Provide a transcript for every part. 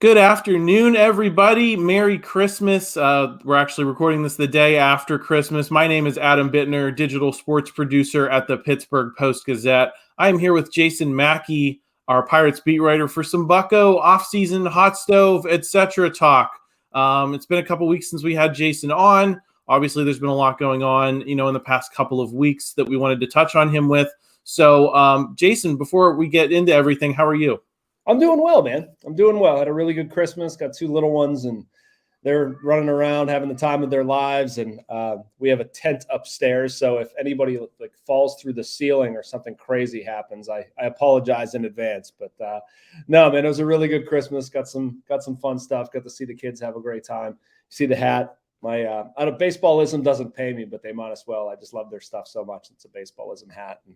Good afternoon, everybody. Merry Christmas. We're actually recording this the day after Christmas. My name is Adam Bittner, digital sports producer at the Pittsburgh Post-Gazette. I am here with Jason Mackey, our Pirates beat writer, for some Bucco, offseason, hot stove, etc. talk. It's been a couple weeks since we had Jason on. Obviously, there's been a lot going on, in the past couple of weeks that we wanted to touch on him with. So, Jason, before we get into everything, how are you? I'm doing well, man. I'm doing well. Had a really good Christmas. Got two little ones, and they're running around having the time of their lives. And we have a tent upstairs, so if anybody falls through the ceiling or something crazy happens, I apologize in advance. But no, man, it was a really good Christmas. Got some fun stuff. Got to see the kids have a great time. See the hat. My baseballism doesn't pay me, but they might as well. I just love their stuff so much. It's a baseballism hat. And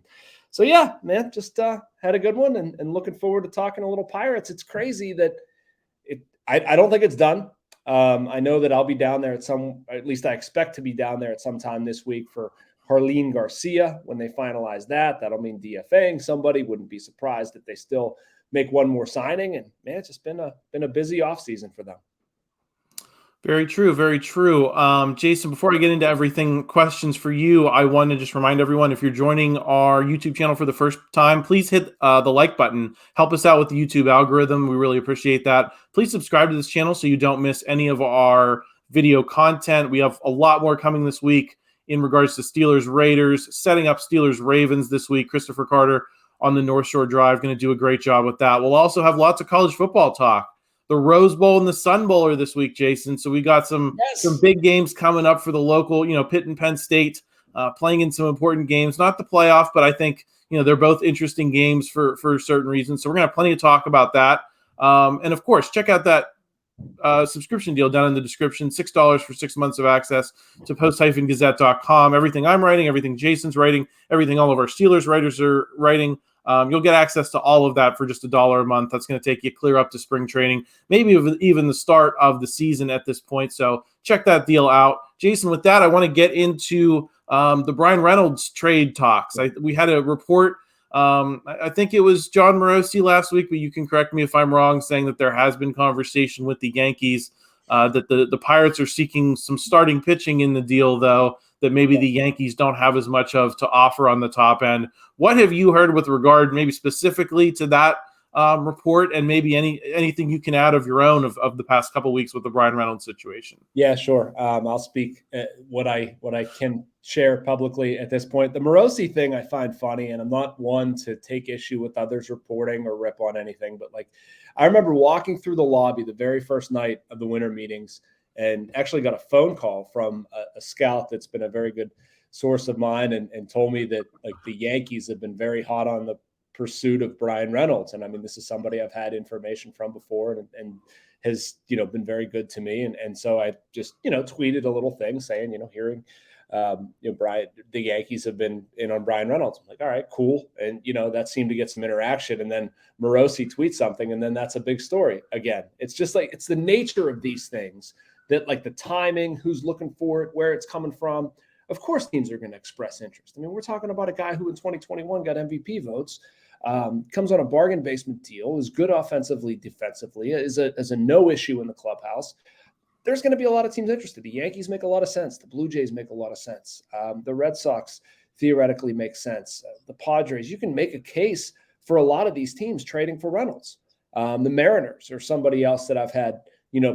so, yeah, man, just had a good one and looking forward to talking a little Pirates. It's crazy that I don't think it's done. I know that I'll be down there at least I expect to be down there at some time this week for Harleen Garcia. When they finalize that, that'll mean DFAing somebody. Wouldn't be surprised if they still make one more signing. And man, it's just been a busy offseason for them. Very true. Very true. Jason, before I get into everything, questions for you. I want to just remind everyone, if you're joining our YouTube channel for the first time, please hit the like button. Help us out with the YouTube algorithm. We really appreciate that. Please subscribe to this channel so you don't miss any of our video content. We have a lot more coming this week in regards to Steelers Raiders, setting up Steelers Ravens this week. Christopher Carter on the North Shore Drive going to do a great job with that. We'll also have lots of college football talk. The Rose Bowl and the Sun Bowl are this week, Jason. So we got some big games coming up for the local, Pitt and Penn State playing in some important games. Not the playoff, but I think, they're both interesting games for certain reasons. So we're going to have plenty to talk about that. And, of course, check out that subscription deal down in the description. $6 for 6 months of access to post-gazette.com. Everything I'm writing, everything Jason's writing, everything all of our Steelers writers are writing. You'll get access to all of that for just $1 a month. That's going to take you clear up to spring training, maybe even the start of the season at this point. So check that deal out. Jason, with that, I want to get into the Bryan Reynolds trade talks. We had a report, I think it was John Morosi last week, but you can correct me if I'm wrong, saying that there has been conversation with the Yankees, that the Pirates are seeking some starting pitching in the deal, though, that maybe the Yankees don't have as much of to offer on the top end. What have you heard with regard maybe specifically to that report, and maybe anything you can add of your own of the past couple of weeks with the Bryan Reynolds situation? Yeah, sure. I'll speak what I can share publicly at this point. The Morosi thing I find funny, and I'm not one to take issue with others reporting or rip on anything, but I remember walking through the lobby the very first night of the winter meetings and actually got a phone call from a scout that's been a very good source of mine and told me that the Yankees have been very hot on the pursuit of Bryan Reynolds. And I mean, this is somebody I've had information from before and has, been very good to me. And so I just, tweeted a little thing saying, hearing, Bryan, the Yankees have been in on Bryan Reynolds. I'm like, all right, cool. And, that seemed to get some interaction. And then Morosi tweets something, and then that's a big story. Again, it's just it's the nature of these things that the timing, who's looking for it, where it's coming from. Of course, teams are going to express interest. I mean, we're talking about a guy who in 2021 got MVP votes, comes on a bargain basement deal, is good offensively, defensively, is a no issue in the clubhouse. There's going to be a lot of teams interested. The Yankees make a lot of sense. The Blue Jays make a lot of sense. The Red Sox theoretically make sense. The Padres, you can make a case for a lot of these teams trading for Reynolds. The Mariners or somebody else that I've had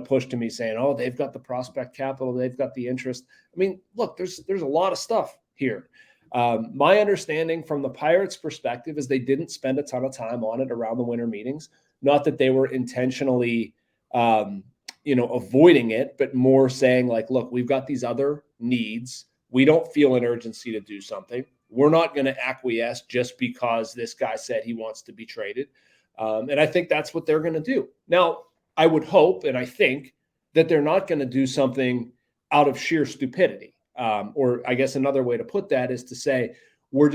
pushed to me saying, oh, they've got the prospect capital, they've got the interest. I mean, look, there's a lot of stuff here. My understanding from the Pirates' perspective is they didn't spend a ton of time on it around the winter meetings. Not that they were intentionally, avoiding it, but more saying look, we've got these other needs. We don't feel an urgency to do something. We're not going to acquiesce just because this guy said he wants to be traded. And I think that's what they're going to do. Now, I would hope, and I think, that they're not going to do something out of sheer stupidity. Or I guess another way to put that is to say, we're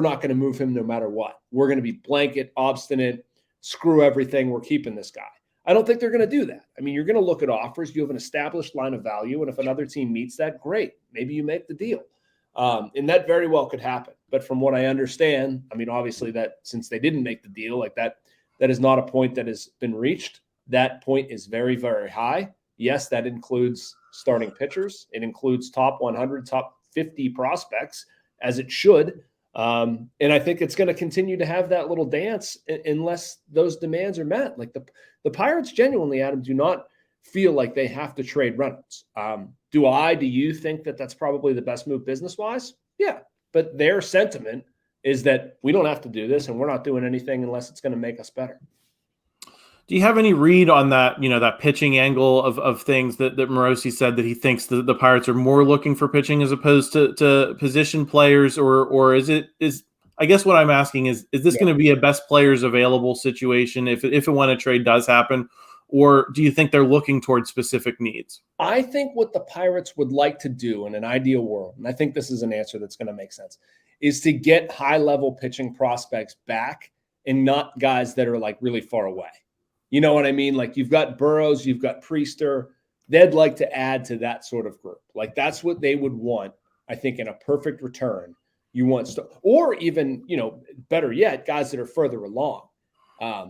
not going to move him no matter what. We're going to be blanket, obstinate, screw everything. We're keeping this guy. I don't think they're going to do that. I mean, you're going to look at offers. You have an established line of value. And if another team meets that, great. Maybe you make the deal. And that very well could happen. But from what I understand, I mean, obviously that since they didn't make the deal, that is not a point that has been reached. that point is very, very high. Yes, that includes starting pitchers. It includes top 100, top 50 prospects, as it should. And I think it's going to continue to have that little dance unless those demands are met. Like the Pirates genuinely, Adam, do not feel like they have to trade Reynolds. Do you think that that's probably the best move business-wise? Yeah, but their sentiment is that we don't have to do this and we're not doing anything unless it's going to make us better. Do you have any read on that, that pitching angle of things that Morosi said that he thinks the Pirates are more looking for pitching as opposed to position players, or is I guess what I'm asking is this going to be a best players available situation if and when a trade does happen, or do you think they're looking towards specific needs? I think what the Pirates would like to do in an ideal world, and I think this is an answer that's going to make sense, is to get high-level pitching prospects back and not guys that are like really far away. You know what I mean? Like you've got Burrows, you've got Priester. They'd like to add to that sort of group. Like that's what they would want, I think, in a perfect return. You want or even, better yet, guys that are further along.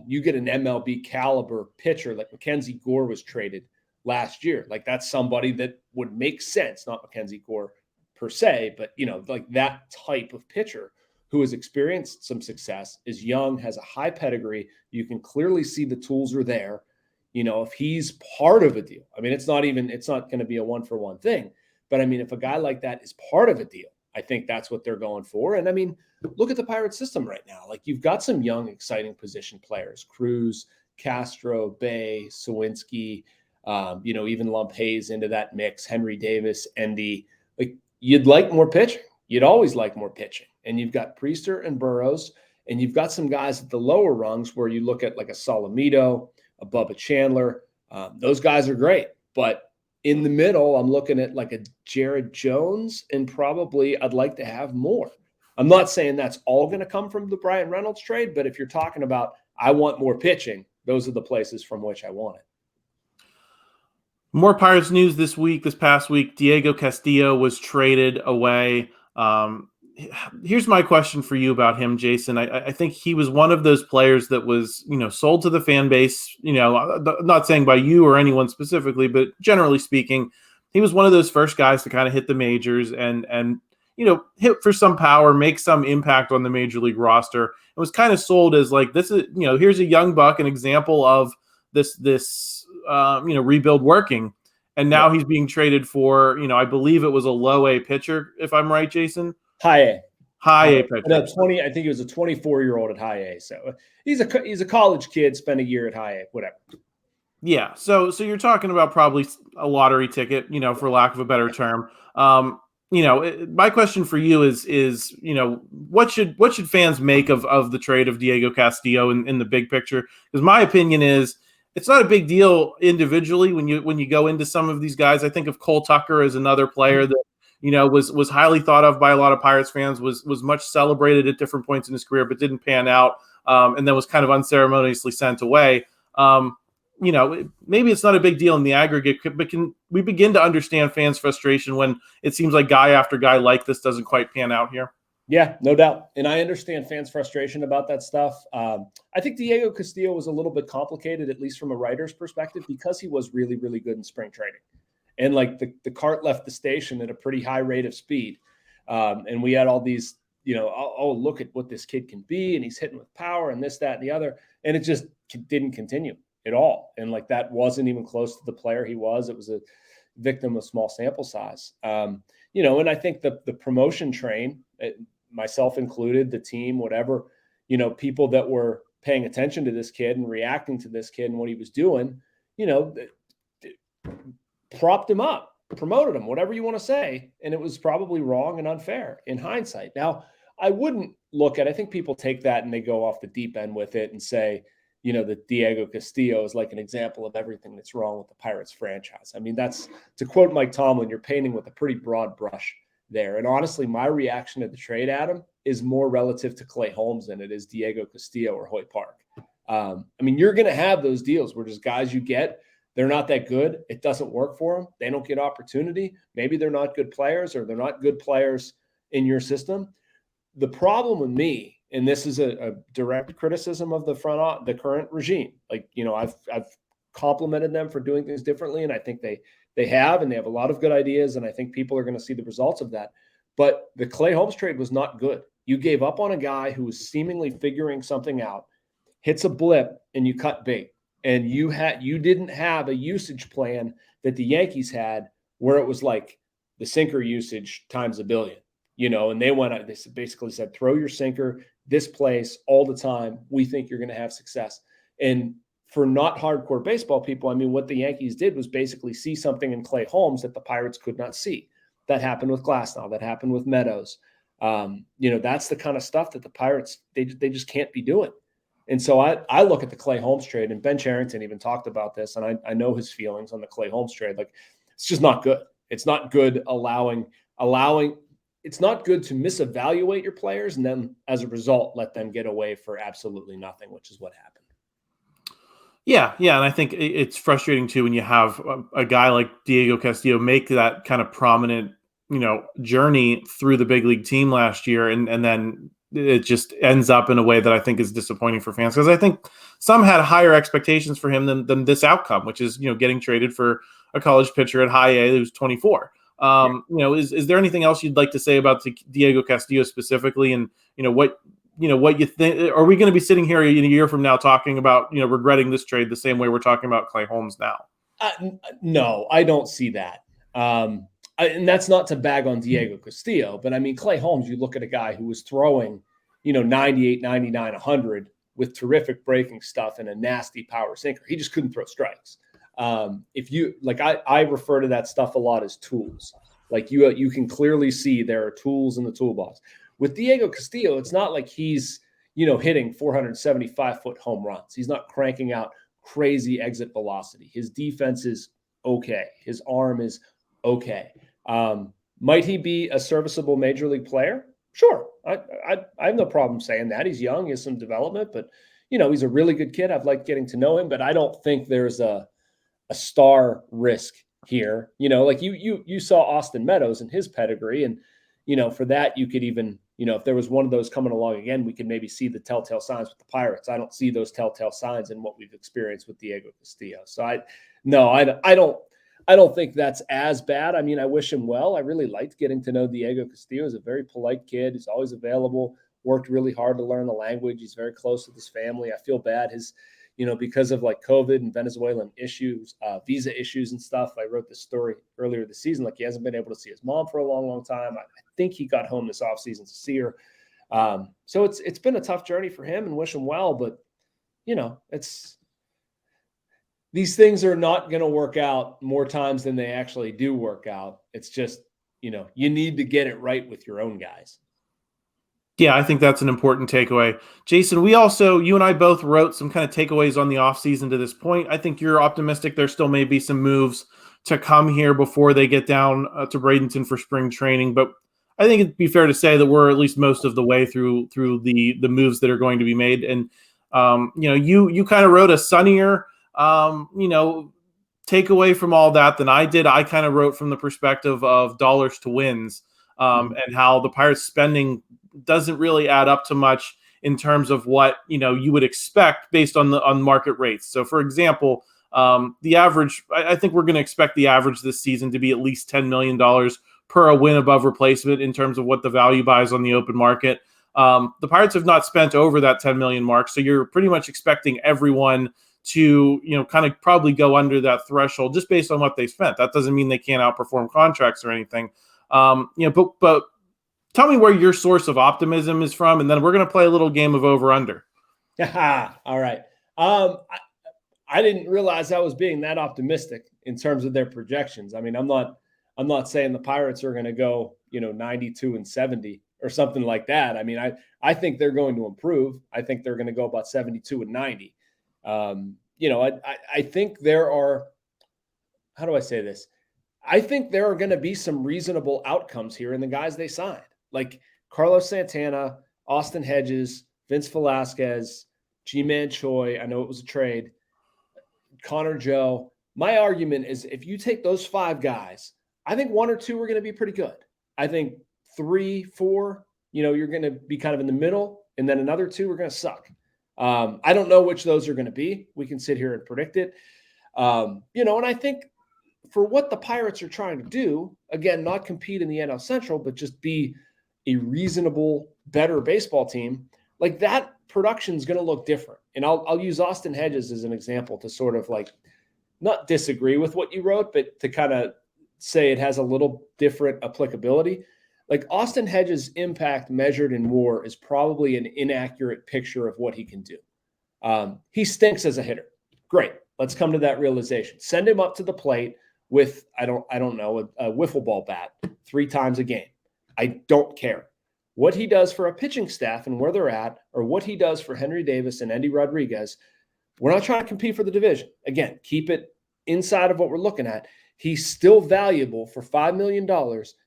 You get an MLB caliber pitcher like Mackenzie Gore was traded last year. Like that's somebody that would make sense, not Mackenzie Gore per se, but, like that type of pitcher who has experienced some success, is young, has a high pedigree. You can clearly see the tools are there. If he's part of a deal, I mean, it's not going to be a one-for-one thing. But I mean, if a guy like that is part of a deal, I think that's what they're going for. And I mean, look at the Pirates system right now. Like you've got some young, exciting position players, Cruz, Castro, Bay, Sawinski, even lump Hayes into that mix, Henry Davis, Endy. Like you'd like more pitching. You'd always like more pitching. And you've got Priester and Burrows, and you've got some guys at the lower rungs where you look at like a Solomito, a Bubba Chandler. Those guys are great. But in the middle, I'm looking at like a Jared Jones, and probably I'd like to have more. I'm not saying that's all going to come from the Bryan Reynolds trade, but if you're talking about I want more pitching, those are the places from which I want it. More Pirates news this past week. Diego Castillo was traded away. Here's my question for you about him, Jason. I think he was one of those players that was, sold to the fan base, not saying by you or anyone specifically, but generally speaking, he was one of those first guys to kind of hit the majors and hit for some power, make some impact on the major league roster. It was kind of sold as like, this is, here's a young buck, an example of this rebuild working. And now he's being traded for, I believe it was a low A pitcher, if I'm right, Jason. High A pitcher. No, I think he was a 24-year-old at high A. So he's a college kid, spent a year at high A, whatever. Yeah. So you're talking about probably a lottery ticket, for lack of a better term. My question for you is what should fans make of the trade of Diego Castillo in the big picture? Because my opinion is it's not a big deal individually when you go into some of these guys. I think of Cole Tucker as another player that was highly thought of by a lot of Pirates fans, was much celebrated at different points in his career, but didn't pan out, and then was kind of unceremoniously sent away. Maybe it's not a big deal in the aggregate, but can we begin to understand fans' frustration when it seems like guy after guy like this doesn't quite pan out here? Yeah, no doubt. And I understand fans' frustration about that stuff. I think Diego Castillo was a little bit complicated, at least from a writer's perspective, because he was really, really good in spring training. And like the cart left the station at a pretty high rate of speed. And we had all these, look at what this kid can be. And he's hitting with power and this, that, and the other. And it just didn't continue at all. And like that wasn't even close to the player he was. It was a victim of small sample size. And I think the promotion train, myself included, the team, whatever, people that were paying attention to this kid and reacting to this kid and what he was doing, propped him up, promoted him, whatever you want to say. And it was probably wrong and unfair in hindsight. Now, I wouldn't I think people take that and they go off the deep end with it and say, that Diego Castillo is like an example of everything that's wrong with the Pirates franchise. I mean, that's, to quote Mike Tomlin, you're painting with a pretty broad brush there. And honestly, my reaction to the trade, Adam, is more relative to Clay Holmes than it is Diego Castillo or Hoyt Park. You're going to have those deals where just guys you get, they're not that good. It doesn't work for them. They don't get opportunity. Maybe they're not good players, or they're not good players in your system. The problem with me, and this is a direct criticism of the current regime. Like, I've complimented them for doing things differently. And I think they have, and they have a lot of good ideas. And I think people are going to see the results of that. But the Clay Holmes trade was not good. You gave up on a guy who was seemingly figuring something out, hits a blip, and you cut bait. And you didn't have a usage plan that the Yankees had where it was like the sinker usage times a billion, and they basically said, throw your sinker this place all the time. We think you're going to have success. And for not hardcore baseball people, I mean, what the Yankees did was basically see something in Clay Holmes that the Pirates could not see. That happened with Glasnow. That happened with Meadows. That's the kind of stuff that the Pirates, they just can't be doing. And so I look at the Clay Holmes trade, and Ben Cherington even talked about this, and I know his feelings on the Clay Holmes trade. Like, it's just not good. It's not good allowing it's not good to misevaluate your players and then as a result let them get away for absolutely nothing, which is what happened. Yeah, and I think it's frustrating too when you have a guy like Diego Castillo make that kind of prominent, journey through the big league team last year, and then it just ends up in a way that I think is disappointing for fans, because I think some had higher expectations for him than this outcome, which is getting traded for a college pitcher at high A who's 24. Is there anything else you'd like to say about Diego Castillo specifically, and what you think? Are we going to be sitting here in a year from now talking about regretting this trade the same way we're talking about Clay Holmes now? No, I don't see that. And that's not to bag on Diego Castillo, but I mean, Clay Holmes, you look at a guy who was throwing 98, 99, 100 with terrific breaking stuff and a nasty power sinker. He just couldn't throw strikes. If you like, I refer to that stuff a lot as tools. Like you can clearly see there are tools in the toolbox. With Diego Castillo, it's not like he's hitting 475-foot home runs. He's not cranking out crazy exit velocity. His defense is okay. His arm is okay. Might he be a serviceable major league player? Sure. I have no problem saying that. He's young, he has some development, but he's a really good kid. I've liked getting to know him, but I don't think there's a star risk here. Like you saw Austin Meadows and his pedigree, and for that you could even, if there was one of those coming along again, we could maybe see the telltale signs with the Pirates. I don't see those telltale signs in what we've experienced with Diego Castillo. So I don't think that's as bad. I mean, I wish him well. I really liked getting to know Diego Castillo. He's a very polite kid. He's always available, worked really hard to learn the language. He's very close with his family. I feel bad. Because of like COVID and Venezuelan issues, visa issues and stuff. I wrote this story earlier this season. Like, he hasn't been able to see his mom for a long, long time. I think he got home this offseason to see her. So it's been a tough journey for him, and wish him well. But, these things are not going to work out more times than they actually do work out. It's just, you need to get it right with your own guys. Yeah, I think that's an important takeaway. Jason, you and I both wrote some kind of takeaways on the offseason to this point. I think you're optimistic there still may be some moves to come here before they get down to Bradenton for spring training. But I think it'd be fair to say that we're at least most of the way through the moves that are going to be made. And, you kind of wrote a sunnier, takeaway from all that than I did. I kind of wrote from the perspective of dollars to wins, and how the Pirates spending doesn't really add up to much in terms of what you would expect based on market rates. So, for example, the average, I think we're going to expect the average this season to be at least $10 million per a win above replacement in terms of what the value buys on the open market. The Pirates have not spent over that 10 million mark, so you're pretty much expecting everyone to kind of probably go under that threshold just based on what they spent. That doesn't mean they can't outperform contracts or anything. But tell me where your source of optimism is from, and then we're going to play a little game of over/under. All right. I didn't realize I was being that optimistic in terms of their projections. I mean, I'm not saying the Pirates are going to go 92-70 or something like that. I mean, I think they're going to improve. I think they're going to go about 72-90. I think there are. How do I say this? I think there are going to be some reasonable outcomes here in the guys they signed, like Carlos Santana, Austin Hedges, Vince Velasquez, G-Man Choi. I know it was a trade. Connor Joe. My argument is, if you take those 5 guys, I think 1 or 2 are going to be pretty good. I think 3, 4, you're going to be kind of in the middle, and then another 2 are going to suck. I don't know which those are going to be. We can sit here and predict it. And I think for what the Pirates are trying to do, again, not compete in the NL Central, but just be a reasonable, better baseball team, like that production is going to look different. And I'll use Austin Hedges as an example to sort of like not disagree with what you wrote, but to kind of say it has a little different applicability. Like Austin Hedges' impact measured in WAR is probably an inaccurate picture of what he can do. He stinks as a hitter. Great. Let's come to that realization. Send him up to the plate with, I don't know, a wiffle ball bat 3 times a game. I don't care. What he does for a pitching staff and where they're at, or what he does for Henry Davis and Endy Rodriguez, we're not trying to compete for the division. Again, keep it inside of what we're looking at. He's still valuable for $5 million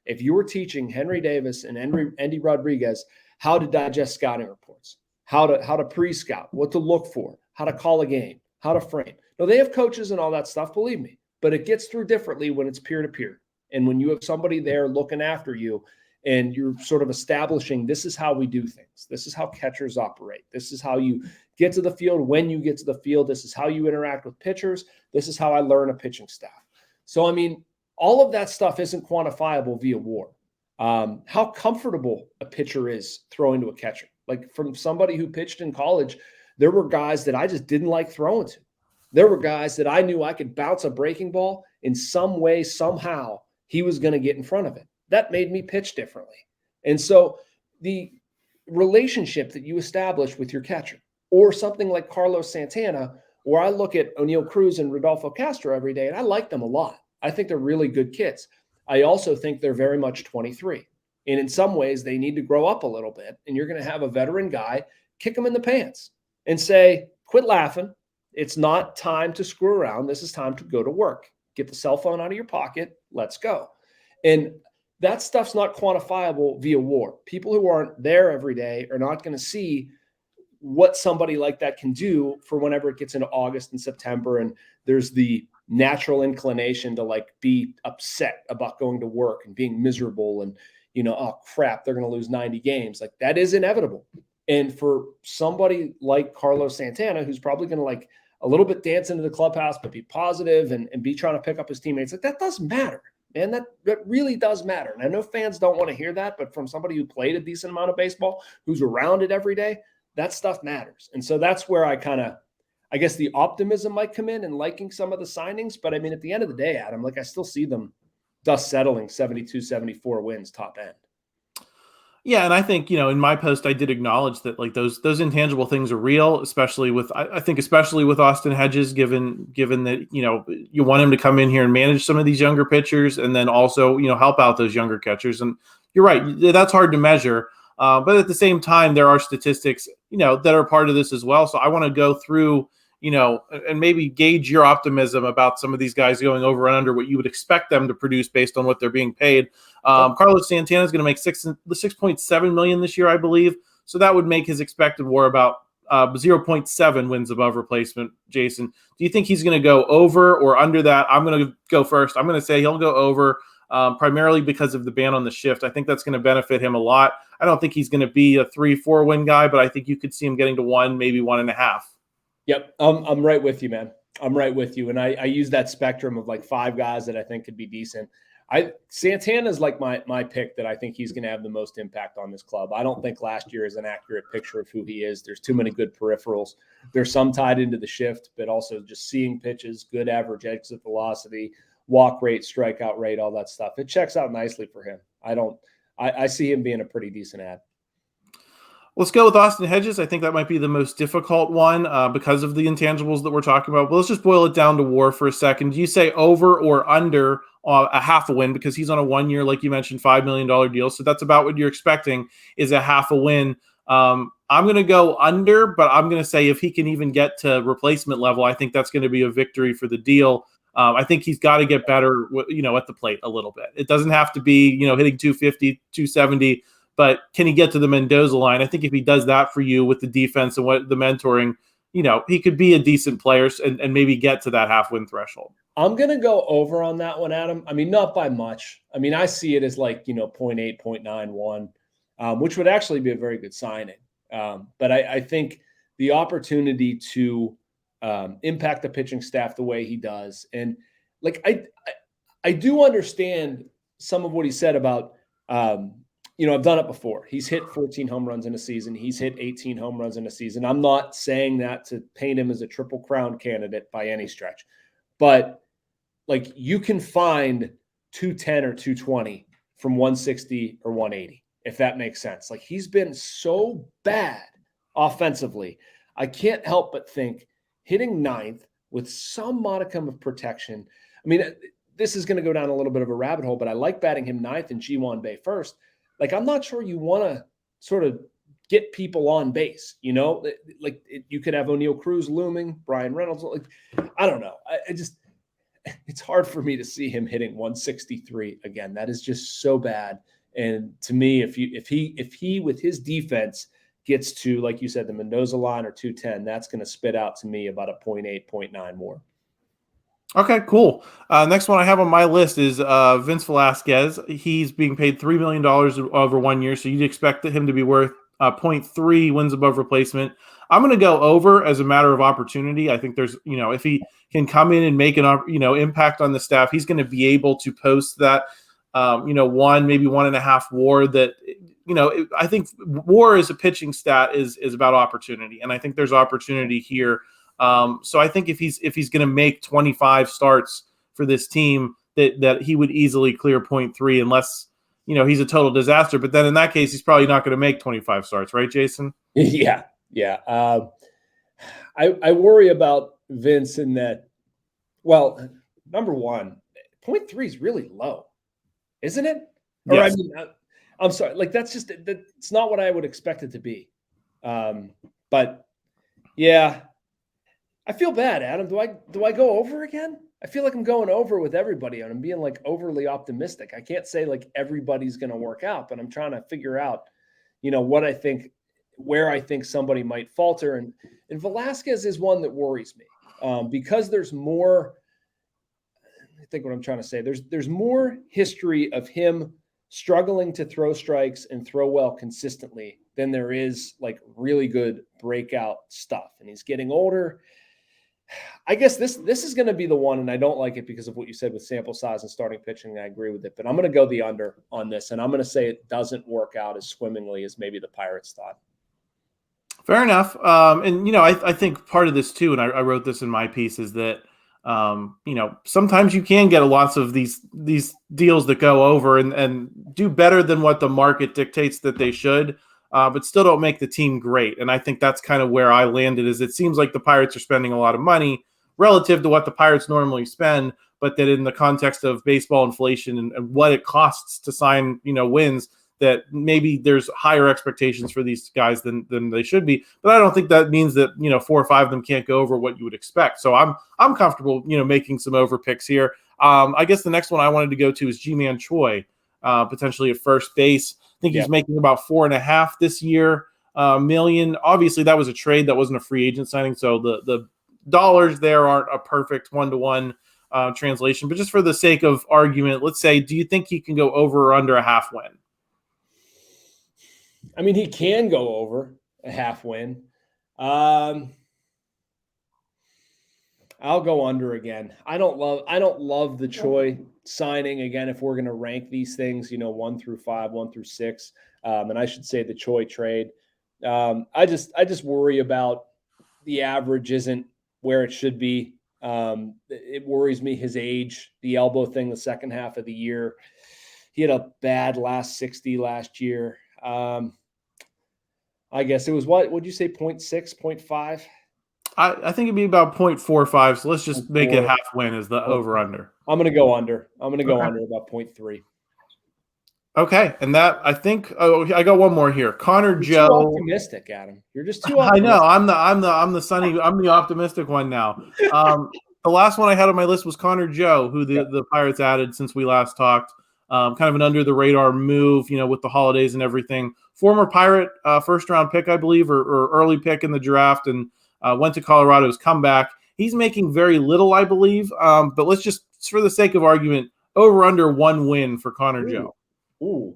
if you were teaching Henry Davis and Endy Rodriguez how to digest scouting reports, how to pre-scout, what to look for, how to call a game, how to frame. Now, they have coaches and all that stuff, believe me, but it gets through differently when it's peer-to-peer. And when you have somebody there looking after you and you're sort of establishing, this is how we do things. This is how catchers operate. This is how you get to the field. When you get to the field, this is how you interact with pitchers. This is how I learn a pitching staff. So, I mean, all of that stuff isn't quantifiable via WAR. How comfortable a pitcher is throwing to a catcher. Like from somebody who pitched in college, there were guys that I just didn't like throwing to. There were guys that I knew I could bounce a breaking ball in some way, somehow he was going to get in front of it. That made me pitch differently. And so the relationship that you establish with your catcher, or something like Carlos Santana, where I look at O'Neal Cruz and Rodolfo Castro every day, and I like them a lot. I think they're really good kids. I also think they're very much 23. And in some ways, they need to grow up a little bit. And you're going to have a veteran guy kick them in the pants and say, quit laughing. It's not time to screw around. This is time to go to work. Get the cell phone out of your pocket. Let's go. And that stuff's not quantifiable via WAR. People who aren't there every day are not going to see what somebody like that can do for whenever it gets into August and September. And there's the natural inclination to like be upset about going to work and being miserable and, oh crap, they're going to lose 90 games. Like that is inevitable. And for somebody like Carlos Santana, who's probably going to like a little bit dance into the clubhouse, but be positive and be trying to pick up his teammates, like that does matter. Man, that really does matter. And I know fans don't want to hear that, but from somebody who played a decent amount of baseball, who's around it every day, that stuff matters. And so that's where I guess the optimism might come in and liking some of the signings. But I mean, at the end of the day, Adam, like I still see them dust settling 72, 74 wins top end. Yeah, and I think, in my post, I did acknowledge that like those intangible things are real, especially with Austin Hedges, given that, you want him to come in here and manage some of these younger pitchers and then also, help out those younger catchers. And you're right, that's hard to measure. But at the same time, there are statistics, that are part of this as well. So I want to go through, and maybe gauge your optimism about some of these guys going over and under what you would expect them to produce based on what they're being paid. Carlos Santana is going to make $6.7 million this year, I believe. So that would make his expected WAR about 0.7 wins above replacement. Jason, do you think he's going to go over or under that? I'm going to go first. I'm going to say he'll go over. Primarily because of the ban on the shift. I think that's going to benefit him a lot. I don't think he's going to be a 3-4 win guy, but I think you could see him getting to 1, maybe 1.5. Yep. I'm right with you, man. I'm right with you. And I use that spectrum of like 5 guys that I think could be decent. Santana's like my pick that I think he's going to have the most impact on this club. I don't think last year is an accurate picture of who he is. There's too many good peripherals. There's some tied into the shift, but also just seeing pitches, good average exit velocity, walk rate, strikeout rate, all that stuff. It checks out nicely for him. I see him being a pretty decent ad. Let's go with Austin Hedges. I think that might be the most difficult one because of the intangibles that we're talking about. But let's just boil it down to WAR for a second. Do you say over or under a half a win? Because he's on a 1 year, like you mentioned, $5 million deal. So that's about what you're expecting is a half a win. I'm going to go under, but I'm going to say if he can even get to replacement level, I think that's going to be a victory for the deal. I think he's got to get better, at the plate a little bit. It doesn't have to be, hitting 250, 270, but can he get to the Mendoza line? I think if he does that for you with the defense and what the mentoring, he could be a decent player and maybe get to that half win threshold. I'm going to go over on that one, Adam. I mean, not by much. I mean, I see it as like, 0.8, 0.91, which would actually be a very good signing. But I think the opportunity to impact the pitching staff the way he does. And like, I do understand some of what he said about, I've done it before. He's hit 14 home runs in a season. He's hit 18 home runs in a season. I'm not saying that to paint him as a Triple Crown candidate by any stretch, but like, you can find 210 or 220 from 160 or 180, if that makes sense. Like, he's been so bad offensively. I can't help but think hitting ninth with some modicum of protection. I mean, this is going to go down a little bit of a rabbit hole, but I like batting him ninth and G1 Bay first. Like, I'm not sure you want to sort of get people on base, you could have O'Neal Cruz looming, Bryan Reynolds. Like, I don't know. It's hard for me to see him hitting 163 again. That is just so bad. And to me, if he with his defense gets to, like you said, the Mendoza line or 210, that's going to spit out to me about a 0.8, 0.9 more. Okay, cool. Next one I have on my list is Vince Velasquez. He's being paid $3 million over 1 year, so you'd expect him to be worth 0.3 wins above replacement. I'm going to go over as a matter of opportunity. I think there's, if he can come in and make an, impact on the staff, he's going to be able to post that, one, maybe 1.5 WAR that, I think WAR as a pitching stat is about opportunity. And I think there's opportunity here. So I think if he's going to make 25 starts for this team, that he would easily clear 0.3 unless, he's a total disaster. But then in that case, he's probably not going to make 25 starts, right, Jason? Yeah. I worry about Vince in that. Well, number one, 0.3 is really low, isn't it? Or yes. I mean, I'm sorry, like, it's not what I would expect it to be. But yeah. I feel bad, Adam. Do I go over again? I feel like I'm going over with everybody, and I'm being like overly optimistic. I can't say like everybody's going to work out, but I'm trying to figure out, what I think, where I think somebody might falter. And Velasquez is one that worries me because there's more. I think what I'm trying to say, there's more history of him struggling to throw strikes and throw well consistently than there is like really good breakout stuff. And he's getting older. I guess this is going to be the one, and I don't like it because of what you said with sample size and starting pitching. I agree with it, but I'm going to go the under on this, and I'm going to say it doesn't work out as swimmingly as maybe the Pirates thought. Fair enough. And, I think part of this too, and I wrote this in my piece, is that, sometimes you can get lots of these deals that go over and do better than what the market dictates that they should. But still don't make the team great. And I think that's kind of where I landed, is it seems like the Pirates are spending a lot of money relative to what the Pirates normally spend, but that in the context of baseball inflation and what it costs to sign, wins, that maybe there's higher expectations for these guys than they should be. But I don't think that means that, 4 or 5 of them can't go over what you would expect. So I'm comfortable, making some over picks here. I guess the next one I wanted to go to is G-Man Choi, potentially at first base. I think he's making about 4.5 this year, million. Obviously, that was a trade. That wasn't a free agent signing. So the dollars there aren't a perfect one-to-one translation. But just for the sake of argument, let's say, do you think he can go over or under a half win? I mean, he can go over a half win. I'll go under again. I don't love the Choi signing again. If we're going to rank these things, 1 through 5, 1 through 6, and I should say the Choi trade. I just worry about the average isn't where it should be. It worries me his age, the elbow thing, the second half of the year. He had a bad last 60 last year. I guess it was would you say 0.6, 0.5? I think it'd be about 0.45. So let's just make it half win as the over under. I'm going to go under. I'm going to go under about 0.3. Okay. And that, I think, I got one more here. Connor Joe. Too optimistic, Adam. You're just too optimistic. I know. I'm the optimistic one now. The last one I had on my list was Connor Joe, who the Pirates added since we last talked. Kind of an under the radar move, with the holidays and everything. Former Pirate first round pick, I believe, or early pick in the draft, and went to Colorado's comeback. He's making very little, I believe. But let's just, for the sake of argument, over under 1 win for Connor Joe. Ooh.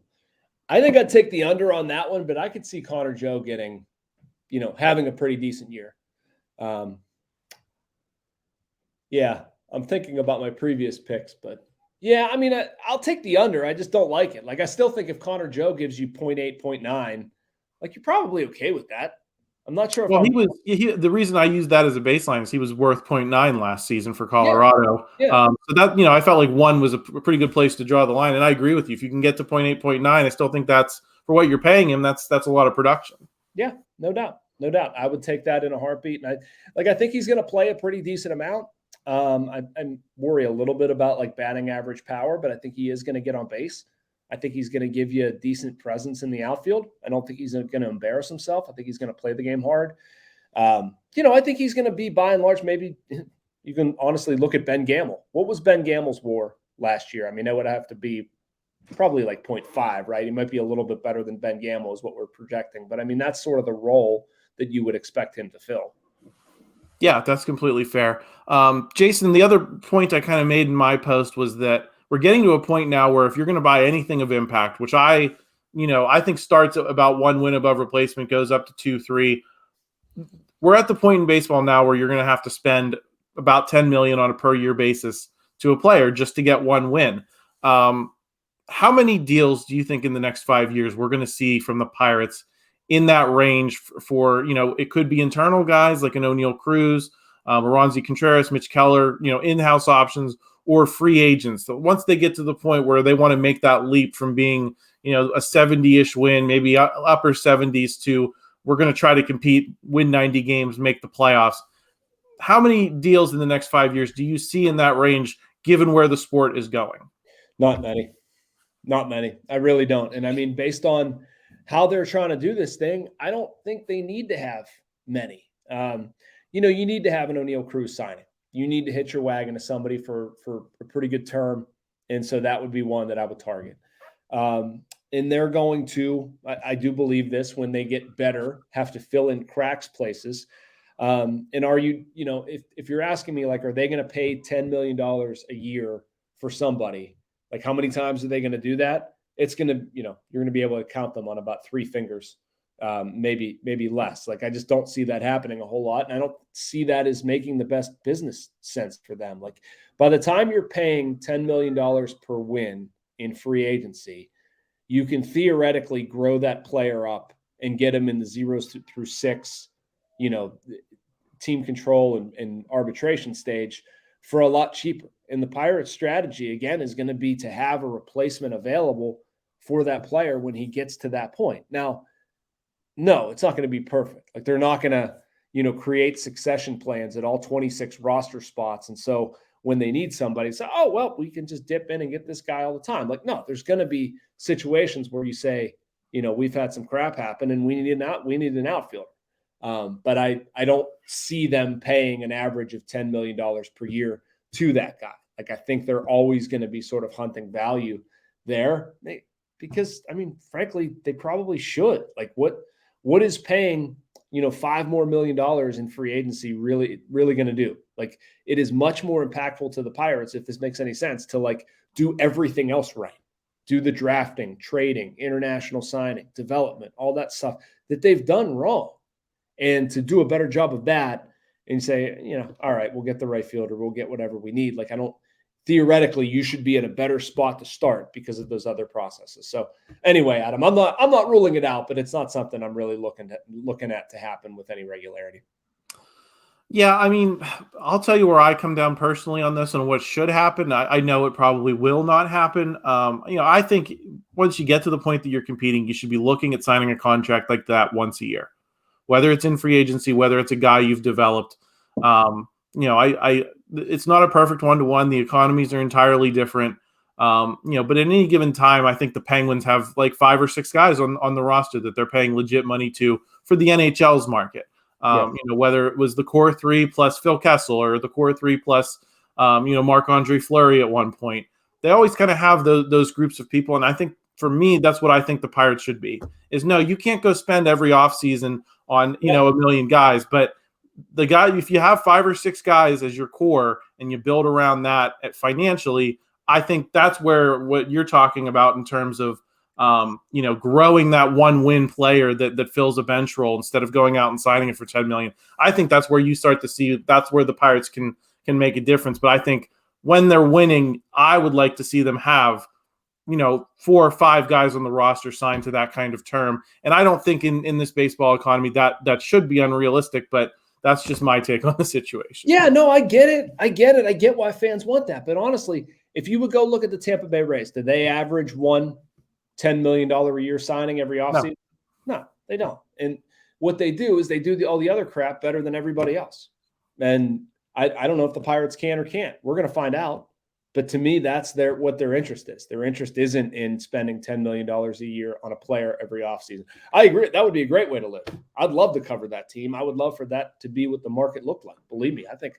I think I'd take the under on that one, but I could see Connor Joe getting, having a pretty decent year. Yeah, I'm thinking about my previous picks, but yeah, I mean, I'll take the under. I just don't like it. Like, I still think if Connor Joe gives you point 0.8, point 0.9, like, you're probably okay with that. I'm not sure if Well, I'm. the reason I used that as a baseline is he was worth zero point 0.9 last season for Yeah, Colorado. yeah, So that, I felt like one was a pretty good place to draw the line. And I agree with you. If you can get to point 0.8, point 0.9, I still think that's, for what you're paying him, that's a lot of production. yeah, no doubt, no doubt. I would take that in a heartbeat, and I think he's going to play a pretty decent amount. I worry a little bit about like batting average power, but I think he is going to get on base. I think he's going to give you a decent presence in the outfield. I don't think he's going to embarrass himself. I think he's going to play the game hard. I think he's going to be, by and large, maybe you can honestly look at Ben Gamble. What was Ben Gamble's WAR last year? I mean, that would have to be probably like 0.5, right? He might be a little bit better than Ben Gamble is what we're projecting. But I mean, that's sort of the role that you would expect him to fill. Yeah, that's completely fair. Jason, the other point I kind of made in my post was that we're getting to a point now where if you're going to buy anything of impact, which I think starts at about 1 win above replacement, goes up to 2, 3. We're at the point in baseball now where you're going to have to spend about 10 million on a per year basis to a player just to get 1 win. How many deals do you think in the next 5 years we're going to see from the Pirates in that range for it could be internal guys like an O'Neal Cruz, Aronzi Contreras, Mitch Keller, in-house options, or free agents. So once they get to the point where they want to make that leap from being, a 70-ish win, maybe upper 70s, to we're going to try to compete, win 90 games, make the playoffs. How many deals in the next 5 years do you see in that range, given where the sport is going? Not many. Not many. I really don't. And I mean, based on how they're trying to do this thing, I don't think they need to have many. You need to have an O'Neal Cruz signing. You need to hitch your wagon to somebody for a pretty good term. And so that would be one that I would target. And they're going to, I do believe this, when they get better, have to fill in cracks places. And are you, if you're asking me, like, are they going to pay $10 million a year for somebody? Like, how many times are they going to do that? It's going to, you're going to be able to count them on about 3 fingers, maybe less. Like, I just don't see that happening a whole lot. And I don't see that as making the best business sense for them. Like, by the time you're paying $10 million per win in free agency, you can theoretically grow that player up and get him in the 0s through 6, team control and arbitration stage for a lot cheaper. And the Pirates' strategy, again, is going to be to have a replacement available for that player when he gets to that point. Now, no, it's not going to be perfect. Like, they're not going to, create succession plans at all 26 roster spots. And so when they need somebody, say, oh, well, we can just dip in and get this guy all the time. Like, no, there's going to be situations where you say, we've had some crap happen and we need an outfielder. But I don't see them paying an average of $10 million per year to that guy. Like, I think they're always going to be sort of hunting value there because, I mean, frankly, they probably should. Like, what is paying, $5 more million in free agency really going to do? Like, it is much more impactful to the Pirates, if this makes any sense, to like do everything else right. Do the drafting, trading, international signing, development, all that stuff that they've done wrong. And to do a better job of that and say, all right, we'll get the right fielder, we'll get whatever we need. Like, theoretically, you should be in a better spot to start because of those other processes. So anyway, Adam, I'm not ruling it out, but it's not something I'm really looking at to happen with any regularity. Yeah, I mean, I'll tell you where I come down personally on this and what should happen. I know it probably will not happen. I think once you get to the point that you're competing, you should be looking at signing a contract like that once a year, whether it's in free agency, whether it's a guy you've developed. It's not a perfect 1-to-1. The economies are entirely different. But at any given time, I think the Penguins have like 5 or 6 guys on the roster that they're paying legit money to for the NHL's market. Whether it was the core 3 plus Phil Kessel or the core 3 plus, Marc-Andre Fleury at one point. They always kind of have those groups of people. And I think for me, that's what I think the Pirates should be is no, you can't go spend every offseason on, a million guys, but the guy, if you have 5 or 6 guys as your core and you build around that financially, I think that's where what you're talking about in terms of, growing that 1-win player that fills a bench role instead of going out and signing it for $10 million. I think that's where you start to see that's where the Pirates can can make a difference. But I think when they're winning, I would like to see them have, 4 or 5 guys on the roster signed to that kind of term. And I don't think in this baseball economy that should be unrealistic, but that's just my take on the situation. Yeah, no, I get it. I get why fans want that. But honestly, if you would go look at the Tampa Bay Rays, do they average one $10 million a year signing every offseason? No, they don't. And what they do is they do all the other crap better than everybody else. And I don't know if the Pirates can or can't. We're going to find out. But to me, that's what their interest is. Their interest isn't in spending $10 million a year on a player every offseason. I agree. That would be a great way to live. I'd love to cover that team. I would love for that to be what the market looked like. Believe me, I think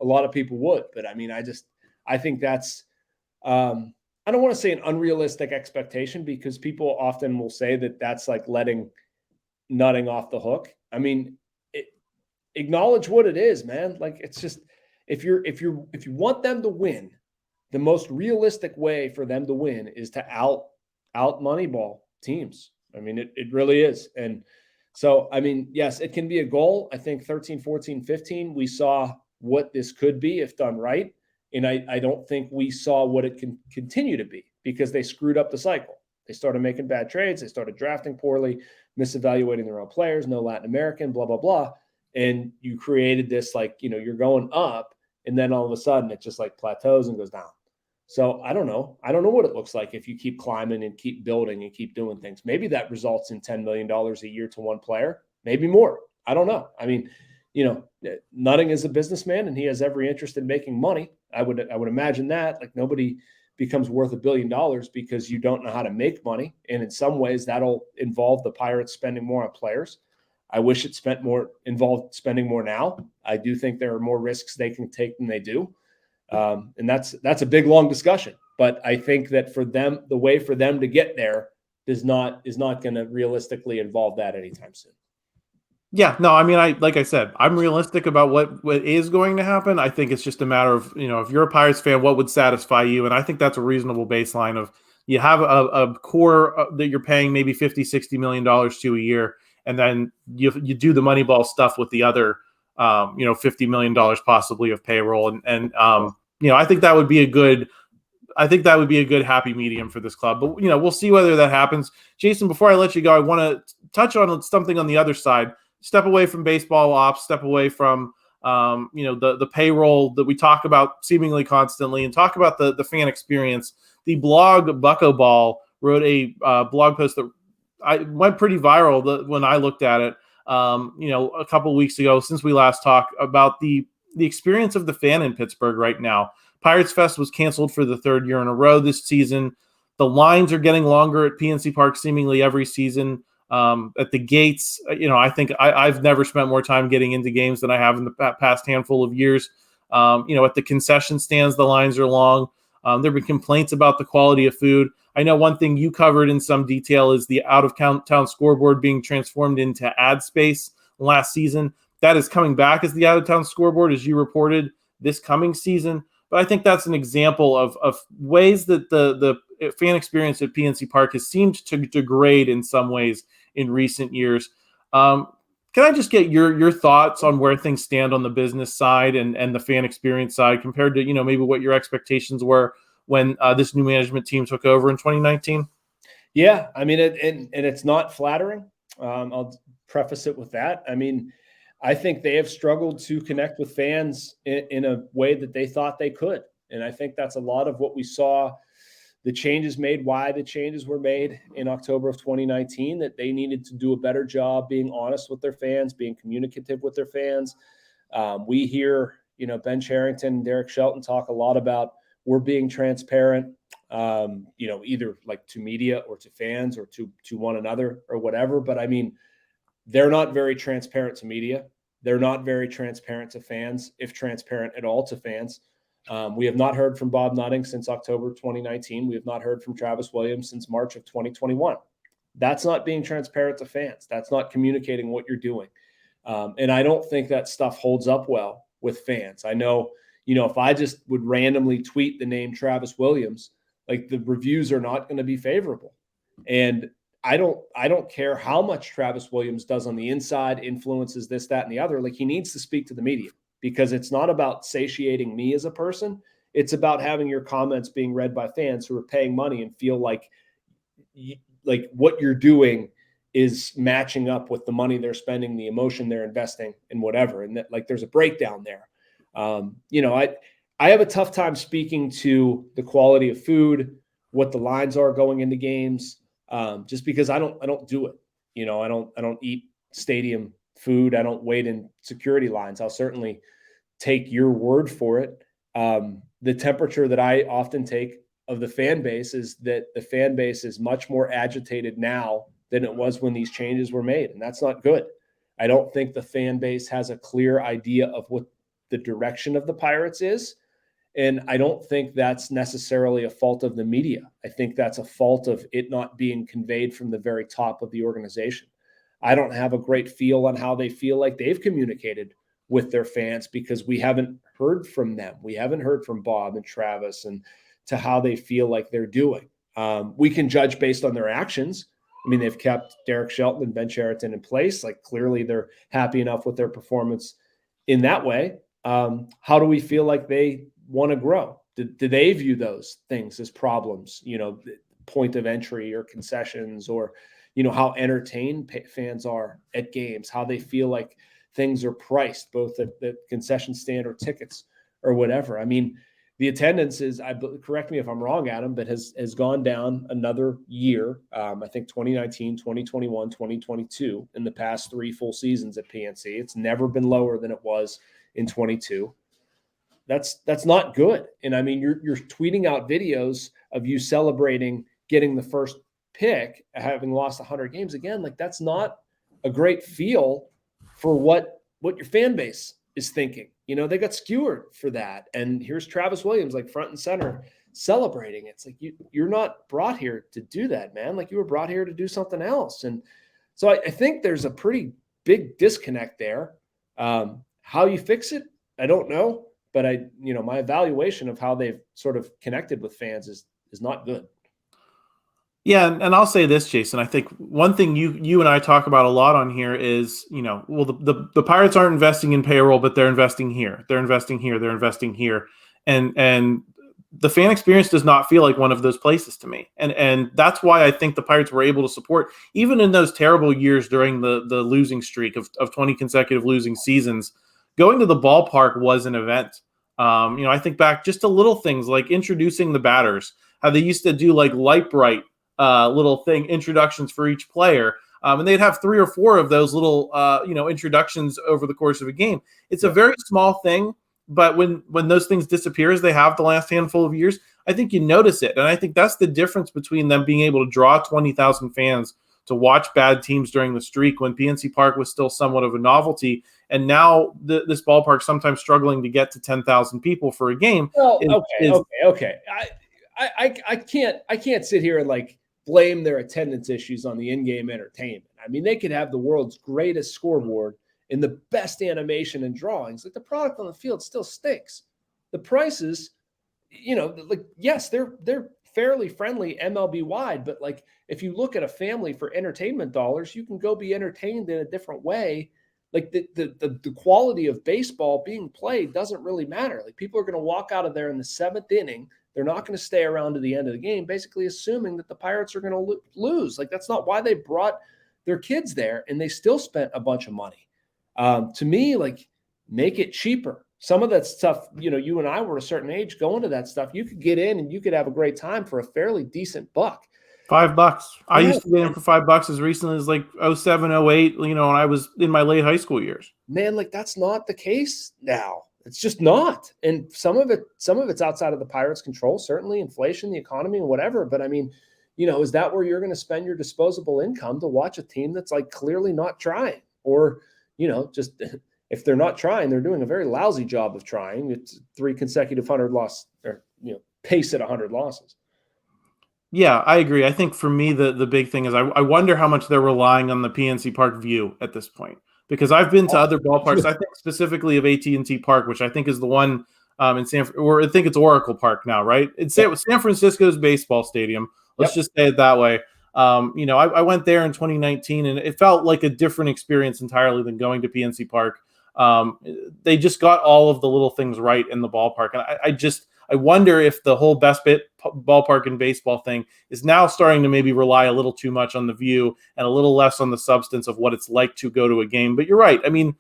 a lot of people would. But I mean, I think that's I don't want to say an unrealistic expectation, because people often will say that that's like letting nutting off the hook. I mean, acknowledge what it is, man. Like, it's just, if you want them to win, the most realistic way for them to win is to out Moneyball teams. I mean, it really is. And so, I mean, yes, it can be a goal. I think 13, 14, 15, we saw what this could be if done right. And I don't think we saw what it can continue to be, because they screwed up the cycle. They started making bad trades. They started drafting poorly, misevaluating their own players, no Latin American, blah, blah, blah. And you created this, like, you're going up, and then all of a sudden it just like plateaus and goes down. So I don't know. I don't know what it looks like if you keep climbing and keep building and keep doing things. Maybe that results in $10 million a year to one player, maybe more. I don't know. I mean, Nutting is a businessman, and he has every interest in making money. I would imagine that. Like, nobody becomes worth $1 billion because you don't know how to make money. And in some ways that'll involve the Pirates spending more on players. I wish it involved spending more now. I do think there are more risks they can take than they do. And that's a big, long discussion. But I think that for them, the way for them to get there is not going to realistically involve that anytime soon. Yeah, no, I mean, like I said, I'm realistic about what is going to happen. I think it's just a matter of, if you're a Pirates fan, what would satisfy you? And I think that's a reasonable baseline of, you have a core that you're paying maybe $50-60 million to a year, and then you do the Moneyball stuff with the other, $50 million possibly of payroll. And I think that would be a good happy medium for this club. But, we'll see whether that happens. Jason, before I let you go, I want to touch on something on the other side. Step away from baseball ops, step away from, the payroll that we talk about seemingly constantly, and talk about the fan experience. The blog Bucko Ball wrote a blog post that went pretty viral when I looked at it, a couple weeks ago, since we last talked, about the experience of the fan in Pittsburgh right now. Pirates Fest was canceled for the 3rd year in a row this season. The lines are getting longer at PNC Park seemingly every season. At the gates, I think I've never spent more time getting into games than I have in the past handful of years. At the concession stands, the lines are long. There have been complaints about the quality of food. I know one thing you covered in some detail is the out-of-town scoreboard being transformed into ad space last season. That is coming back as the out-of-town scoreboard, as you reported, this coming season. But I think that's an example of ways that the fan experience at PNC Park has seemed to degrade in some ways in recent years. Can I just get your thoughts on where things stand on the business side and the fan experience side compared to, maybe what your expectations were when this new management team took over in 2019? Yeah, I mean, and it's not flattering. I'll preface it with that. I mean, I think they have struggled to connect with fans in a way that they thought they could. And I think that's a lot of what we saw, the changes made, why the changes were made in October of 2019, that they needed to do a better job being honest with their fans, being communicative with their fans. We hear, Ben Cherington, Derek Shelton talk a lot about we're being transparent, either like to media or to fans or to one another or whatever. But I mean, they're not very transparent to media. They're not very transparent to fans, if transparent at all to fans. We have not heard from Bob Nutting since October 2019. We have not heard from Travis Williams since March of 2021. That's not being transparent to fans. That's not communicating what you're doing. And I don't think that stuff holds up well with fans. I know, if I just would randomly tweet the name Travis Williams, like, the reviews are not going to be favorable. And I don't care how much Travis Williams does on the inside, influences this, that, and the other. Like, he needs to speak to the media. because it's not about satiating me as a person. It's about having your comments being read by fans who are paying money and feel like what you're doing is matching up with the money they're spending, the emotion they're investing, and whatever. And that, like, there's a breakdown there. I have a tough time speaking to the quality of food, what the lines are going into games, just because I don't do it. I don't eat stadium food. I don't wait in security lines. I'll certainly take your word for it. The temperature that I often take of the fan base is that the fan base is much more agitated now than it was when these changes were made. And that's not good. I don't think the fan base has a clear idea of what the direction of the Pirates is. And I don't think that's necessarily a fault of the media. I think that's a fault of it not being conveyed from the very top of the organization. I don't have a great feel on how they feel like they've communicated with their fans because we haven't heard from them. We haven't heard from Bob and Travis and to how they feel like they're doing. We can judge based on their actions. I mean, they've kept Derek Shelton and Ben Cherington in place. Like, clearly they're happy enough with their performance in that way. How do we feel like they want to grow? Do they view those things as problems, point of entry or concessions, or, how entertained fans are at games, how they feel like things are priced, both at the concession stand or tickets or whatever. I mean, the attendance is, correct me if I'm wrong, Adam, but has gone down another year. I think 2019, 2021, 2022 in the past 3 full seasons at PNC. It's never been lower than it was in 22. That's not good. And I mean, you're tweeting out videos of you celebrating getting the first pick, having lost 100 games again. Like, that's not a great feel for what your fan base is thinking. They got skewered for that. And here's Travis Williams, like, front and center celebrating. It's like, you're not brought here to do that, man. Like, you were brought here to do something else. And so I think there's a pretty big disconnect there. How you fix it, I don't know. But my evaluation of how they've sort of connected with fans is not good. Yeah, and I'll say this, Jason. I think one thing you and I talk about a lot on here is, the Pirates aren't investing in payroll, but they're investing here. They're investing here. They're investing here. And the fan experience does not feel like one of those places to me. And that's why I think the Pirates were able to support, even in those terrible years during the losing streak of 20 consecutive losing seasons, going to the ballpark was an event. I think back just to little things like introducing the batters, how they used to do like light bright little thing introductions for each player. And they'd have 3 or 4 of those little, introductions over the course of a game. It's a very small thing, but when those things disappear, as they have the last handful of years, I think you notice it. And I think that's the difference between them being able to draw 20,000 fans to watch bad teams during the streak when PNC Park was still somewhat of a novelty. And now this ballpark sometimes struggling to get to 10,000 people for a game. Well, okay. I can't sit here and like blame their attendance issues on the in-game entertainment. I mean, they could have the world's greatest scoreboard and the best animation and drawings. Like, the product on the field still stinks. The prices, yes, they're fairly friendly MLB wide, but like, if you look at a family for entertainment dollars, you can go be entertained in a different way. Like, the quality of baseball being played doesn't really matter. Like, people are going to walk out of there in the 7th inning. They're not going to stay around to the end of the game, basically assuming that the Pirates are going to lose. Like, that's not why they brought their kids there, and they still spent a bunch of money. To me, like, make it cheaper. Some of that stuff, you and I were a certain age going to that stuff. You could get in and you could have a great time for a fairly decent buck. $5. I used to get in for $5 as recently as like 07, 08, when I was in my late high school years. Man, like, that's not the case now. It's just not. And some of it's outside of the Pirates' control, certainly inflation, the economy, and whatever. But I mean, is that where you're going to spend your disposable income to watch a team that's like clearly not trying? Or, just if they're not trying, they're doing a very lousy job of trying. It's 3 consecutive 100 loss or, pace at 100 losses. Yeah, I agree. I think for me, the big thing is I wonder how much they're relying on the PNC Park view at this point. Because I've been to other ballparks, I think specifically of AT&T Park, which I think is the one in I think it's Oracle Park now, right? It's San Francisco's baseball stadium. Let's just say it that way. I went there in 2019, and it felt like a different experience entirely than going to PNC Park. They just got all of the little things right in the ballpark. And I wonder if the whole best bit ballpark in baseball thing is now starting to maybe rely a little too much on the view and a little less on the substance of what it's like to go to a game. But you're right. I mean,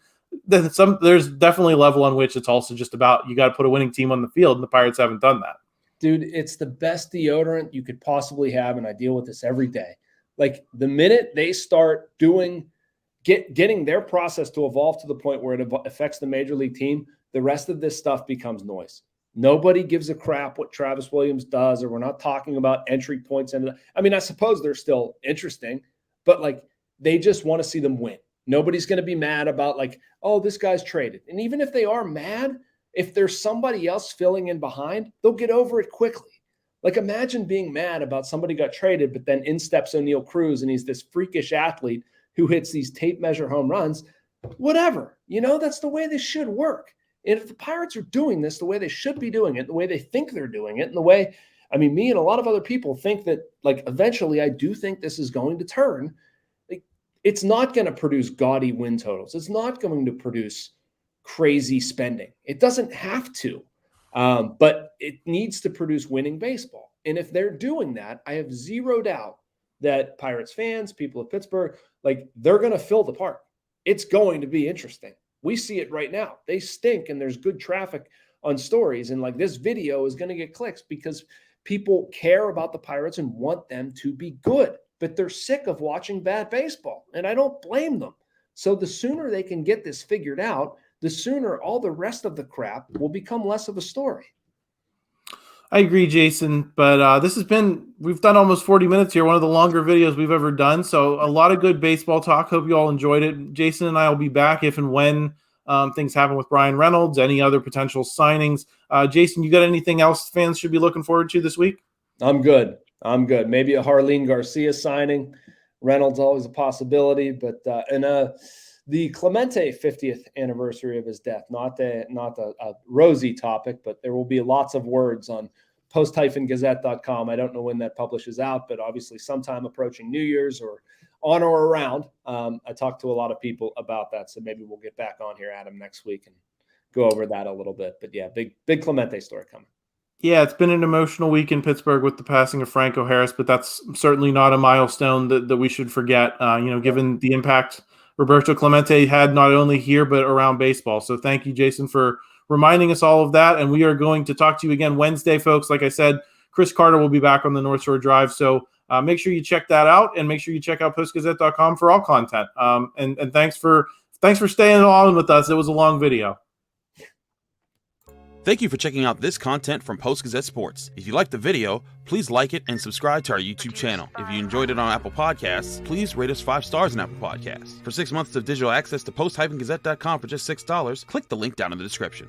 there's definitely a level on which it's also just about, you got to put a winning team on the field, and the Pirates haven't done that. Dude, it's the best deodorant you could possibly have, and I deal with this every day. Like, the minute they start getting their process to evolve to the point where it affects the major league team, the rest of this stuff becomes noise. Nobody gives a crap what Travis Williams does, or we're not talking about entry points. I mean, I suppose they're still interesting, but like, they just want to see them win. Nobody's going to be mad about like, oh, this guy's traded. And even if they are mad, if there's somebody else filling in behind, they'll get over it quickly. Like, imagine being mad about somebody got traded, but then in steps O'Neal Cruz, and he's this freakish athlete who hits these tape measure home runs. Whatever, that's the way this should work. And if the Pirates are doing this the way they should be doing it, the way they think they're doing it, and the way, I mean, me and a lot of other people think that, like, eventually I do think this is going to turn. Like, it's not going to produce gaudy win totals. It's not going to produce crazy spending. It doesn't have to, but it needs to produce winning baseball. And if they're doing that, I have zero doubt that Pirates fans, people of Pittsburgh, like, they're going to fill the park. It's going to be interesting. We see it right now. They stink, and there's good traffic on stories. And like, this video is going to get clicks because people care about the Pirates and want them to be good, but they're sick of watching bad baseball. And I don't blame them. So the sooner they can get this figured out, the sooner all the rest of the crap will become less of a story. I agree, Jason, but we've done almost 40 minutes here, one of the longer videos we've ever done. So a lot of good baseball talk. Hope you all enjoyed it. Jason and I will be back if and when things happen with Bryan Reynolds, any other potential signings. Jason, you got anything else fans should be looking forward to this week? I'm good. Maybe a Harleen Garcia signing. Reynolds, always a possibility, but the Clemente 50th anniversary of his death, not a rosy topic, but there will be lots of words on post-gazette.com. I don't know when that publishes out, but obviously sometime approaching New Year's or on or around. I talked to a lot of people about that, so maybe we'll get back on here, Adam, next week and go over that a little bit. But yeah, big Clemente story coming. Yeah, it's been an emotional week in Pittsburgh with the passing of Franco Harris, but that's certainly not a milestone that we should forget, given the impact Roberto Clemente had not only here but around baseball. So thank you, Jason, for reminding us all of that. And we are going to talk to you again Wednesday, folks. Like I said, Chris Carter will be back on the North Shore Drive. So make sure you check that out, and make sure you check out postgazette.com for all content. And thanks for staying on with us. It was a long video. Thank you for checking out this content from Post-Gazette Sports. If you liked the video, please like it and subscribe to our YouTube channel. If you enjoyed it on Apple Podcasts, please rate us 5 stars on Apple Podcasts. For 6 months of digital access to post-gazette.com for just $6, click the link down in the description.